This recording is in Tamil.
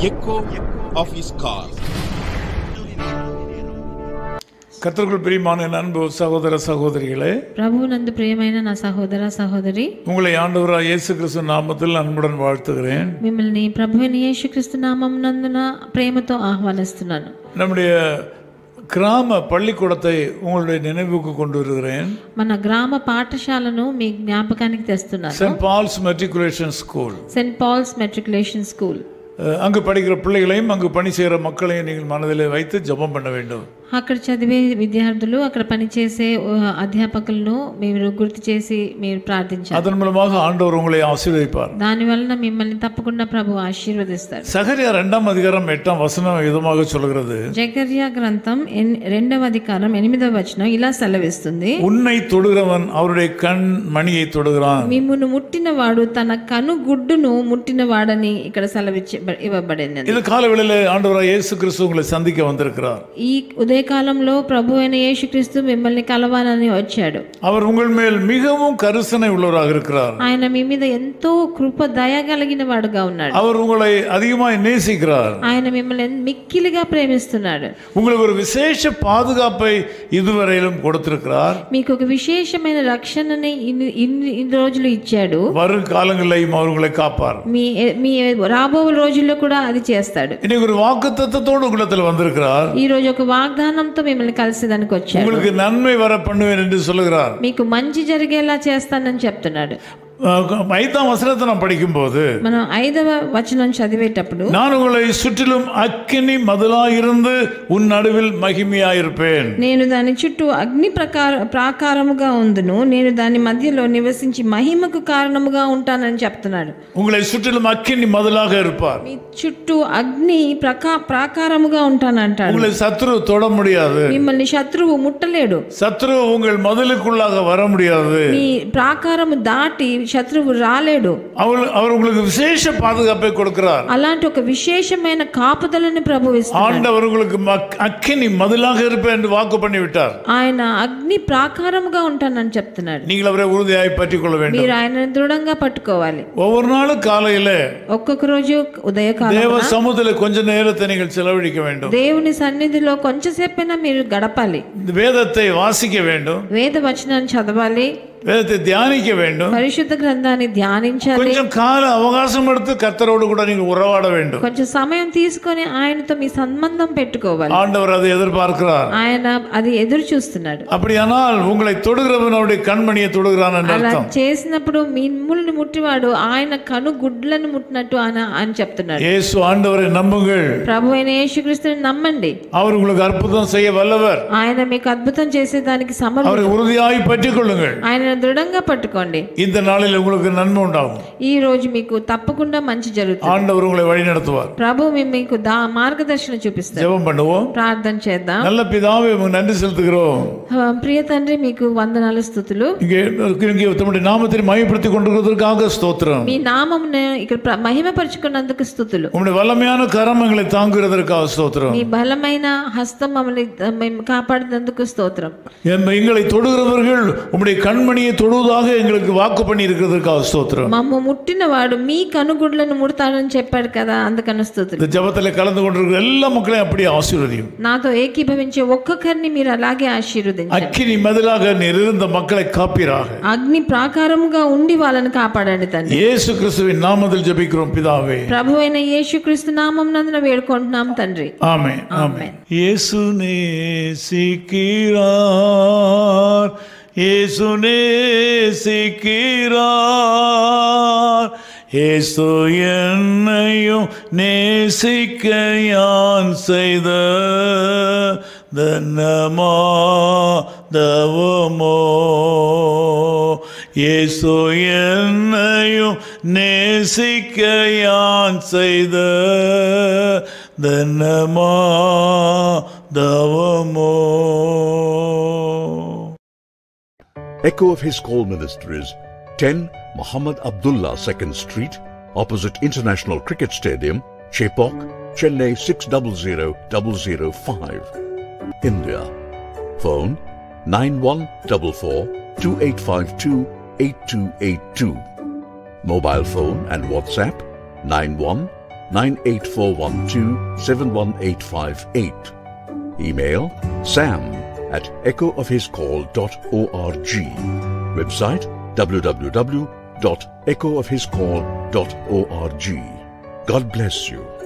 echo of his car. கர்த்தருக்குள் பிரியமான அன்பு சகோதர சகோதரிகளே, ప్రభువునందు ప్రియమైన నా సహోదర సహోదరి, உங்களை ஆண்டவராகிய இயேசு கிறிஸ்து நாமத்தில் அன்புடன் வாழ்த்துகிறேன். మిమ్మల్ని ప్రభువైన యేసుక్రీస్తు నామమునందున ప్రేమతో ఆహ్వానిస్తున్నాను. நம்முடைய கிராம பள்ளிக்கூடத்தை உங்களுடைய நினைவுக்கு கொண்டு வருகிறேன். మన గ్రామ పాఠశాలను మీ జ్ఞాపకానికి తెస్తున్నాను. Saint Paul's matriculation school. Saint Paul's matriculation school. அங்கு படிக்கிற பிள்ளைகளையும் அங்கு பணி செய்கிற மக்களையும் நீங்கள் மனதிலே வைத்து ஜெபம் பண்ண வேண்டும். అక్కడ చదివే విద్యార్థులు, అక్కడ పనిచేసే అధ్యాపకులను మీరు గుర్తు చేసి మీరు ప్రార్థించాలి. அதன் மூலமாக ஆண்டவர் உங்களை ஆசீர்வதிப்பார். దాని వలన మిమ్మల్ని తప్పకుండా ప్రభు ఆశీర్వదిస్తారు. சகரியா 2వ అధ్యాయం 8వ వచనం విధமாக சொல்கிறது. జకర్యా గ్రంథం 2వ అధ్యాయం 8వ వచనం ఇలా సెలవిస్తుంది. உன்னை தொடுகிறவன் அவருடைய கண் மணியை தொடுகிறான். మిమ్మును ముట్టినవాడు తన కను గుడ్డును ముట్టినవాడని ఇక్కడ ఇవ్వబడింది. இது காலவேளையிலே ஆண்டவராகிய இயேசு கிறிஸ்து உங்களை சந்திக்க வந்திருக்கிறார். ఈ ఉదయకాలంలో ప్రభు అయిన యేసుక్రీస్తు మిమ్మల్ని కలవాలని వచ్చాడు. அவர் உங்கள் மேல் மிகவும் கருணை உள்ளவராக இருக்கிறார். ఆయన మీ మీద ఎంతో కృప దయ కలిగిన వాడుగా ఉన్నాడు. அவர் உங்களை அதிகமாக நேசிக்கிறார். ఆయన మిమ్మల్ని మిక్కిలిగా ప్రేమిస్తున్నాడు. உங்களுக்கு ஒரு விசேஷ பாதுகாப்பை இதுவரையிலும் கொடுத்திருக்கிறார். మీకు ఒక విశేషమైన రక్షణని ఇన్ని రోజులు ఇచ్చాడు. வரும் காலங்களிலும் அவர் உங்களை காப்பார். మీ రాబో రోజుల్లో కూడా అది చేస్తాడు. இன்னைக்கு ஒரு வாக்குத்தத்தத்தோடு உங்களிடத்தில் வந்திருக்கிறார். ఈ రోజు ఒక వాగ్దానంతో మిమ్మల్ని కలిసేదానికి వచ్చాడు. உங்களுக்கு நன்மை வர பண்ணுவேன் என்று சொல்லுகிறார். మీకు మంచి జరిగేలా చేస్తానని చెప్తున్నాడు. 5వ వచనத்தை நாம் படிக்கும்போது, మనం 5వ వచనం చదివేటప్పుడు, நான் உங்களை சுற்றிலும் அக்கினி மதிலாயிருந்து உன் நடுவில் மகிமையாயிருப்பேன். నేను దాని చుట్టూ అగ్ని ప్రాకారముగా ఉందును, నేను దాని మధ్యలో నివసించి మహిమకు కారణముగా ఉంటానని చెప్తున్నాడు. உங்களை சுற்றிலும் அக்கினி மதிலாக இருப்பார். మీ చుట్టూ అగ్ని ప్రాకారముగా ఉంటానంటాడు. உங்களை சத்ரு தொட முடியாது. మిమ్మల్ని శత్రువు ముట్టలేడు. சத்ரு உங்கள் மதிலுக்குள்ளாக வர முடியாது. మీ ప్రాకారము దాటి శత్రువు రాలేడు. அவர் உங்களுக்கு விசேஷ பாதுகாப்பை கொடுக்கிறார். అలాంటి ఒక విశేషమైన కాపుదలని ప్రభువు ఇస్తున్నాడు. ஆண்டவர் உங்களுக்கு அக்கினி மதிலாக இருப்பேன் என்று வாக்கு பண்ணி விட்டார். ఆయన అగ్ని ప్రాకారముగా ఉంటానని చెప్తున్నాడు. நீங்கள் அவரை உறுதியாய் பற்றிக் கொள்ள வேண்டும். మీరు ఆయన దృఢంగా పట్టుకోవాలి. ஒவ்வொரு நாளும் காலையில ఒక్కొక్క రోజు ఉదయకాలం தேவ சமூகத்திலே கொஞ்ச நேரத்தை நீங்கள் செலவழிக்க வேண்டும். దేవుని సన్నిధిలో కొంచెంసేపైనా మీరు గడపాలి. வேதத்தை வாசிக்க வேண்டும். వేద వచనాన్ని చదవాలి. வேதத்தை தியானிக்க வேண்டும். పరిశుద్ధ గ్రంథాన్ని ధ్యానించాలి. கொஞ்சம் கால அவகாசம் எடுத்து கர்த்தரோடு கூட நீங்கள் உறவாட வேண்டும். కొంచెం సమయం తీసుకొని ఆయనతో మీ సంబంధం పెట్టుకోవాలి. ஆண்டவர் அதை எதிர்பார்க்கிறார். ఆయన అది ఎదురు చూస్తున్నాడు. அப்படியானால் உங்களை தொடுகிறவன் அவருடைய கண்மணியை தொடுகிறான் என்று అలా அர்த்தம். చేసినప్పుడు మిమ్మల్ని ముట్టివాడు ఆయన కను గుడ్లను ముట్టినట్టు ఆయన చెప్తున్నాడు. இயேசு ஆண்டவரை நம்புங்கள். ప్రభు అయిన యేసుక్రీస్తుని నమ్మండి. அவர் உங்களுக்கு அற்புதம் செய்ய வல்லவர். ఆయన మీకు అద్భుతం చేసేదానికి அவரை సమర్థుడు. உறுதியாய் பற்றிக் கொள்ளுங்கள். ఆయన దృఢంగా పట్టుకోండి. இந்த நாளில் உங்களுக்கு நன்மை உண்டாகும். ఈ రోజు మీకు తప్పకుండా మంచి జరుగుతుంది. ஆண்டவர் உங்களை வழி நடத்துவார். ప్రభు మీకు మార్గదర్శనం చూపిస్తారు. ஜெபம் பண்ணுவோம். ప్రార్థన చేద్దాం. நல்ல பிதாவே, உமக்கு நன்றி செலுத்துகிறோம். ప్రియ తండ్రి, మీకు వందనాలు, స్తుతులు. இங்கே தம்முடைய நாமத்தை மகிமைப்படுத்திக் கொண்டிருக்கிறதற்காக ஸ்தோத்திரம். మీ నామమును ఇక్కడ మహిమపరుచుకున్నందుకు స్తుతులు. உம்முடைய வல்லமையான கரம் எங்களை தாங்குகிறதற்காக ஸ்தோத்திரம். మీ బలమైన హస్తం మమ్మల్ని కాపాడినందుకు స్తోత్రం. எங்களை தொடுகிறவர்கள் உம்முடைய கண்மணியை தொடுவதாக எங்களுக்கு வாக்கு பண்ணி இருக்கிறதற்காக ஸ்தோத்திரம். మమ్మ ముట్టినవాడు మీ కనుగుడ్లను ముడతాడని చెప్పాడు కదా, అందుకని స్తుతులు. இந்த ஜெபத்தில் கலந்து கொண்டிருக்கிற எல்லா மக்களையும் அப்படியே ஆசீர்வதியும். నాతో ఏకీభవించే ఒక్కొక్కరిని మీరు అలాగే ఆశీర్వదించండి. அக்கினி மதிலாக இருந்த மக்களை காப்பீராக. అగ్ని ప్రాకారముగా ఉండి వాళ్ళని కాపాడండి తండ్రి. இயேசு கிறிஸ்துவின் நாமத்தில் ஜெபிக்கிறோம் பிதாவே. ప్రభు అయిన యేసుక్రీస్తు నామమునందున వేడుకుంటున్నాం తండ్రి. ஆமென். ஆமென். இயேசு நேசிக்கிறார். இயேசு நேசிக்கிறார். இயேசு என்னையும் நேசிக்க யான் செய்த தன்னமா தவமோ. இயேசு என்னையும் நேசிக்க யான் செய்த தன்னமா தவமோ. Echo of His Call Ministries, 10 Muhammad Abdullah 2nd Street, opposite International Cricket Stadium, Chepauk, Chennai 600005, India. Phone 9144-2852-8282. Mobile phone and WhatsApp 91 98412 71858. Email sam@echoofhiscall.org. Website www.echoofhiscall.org. God bless you.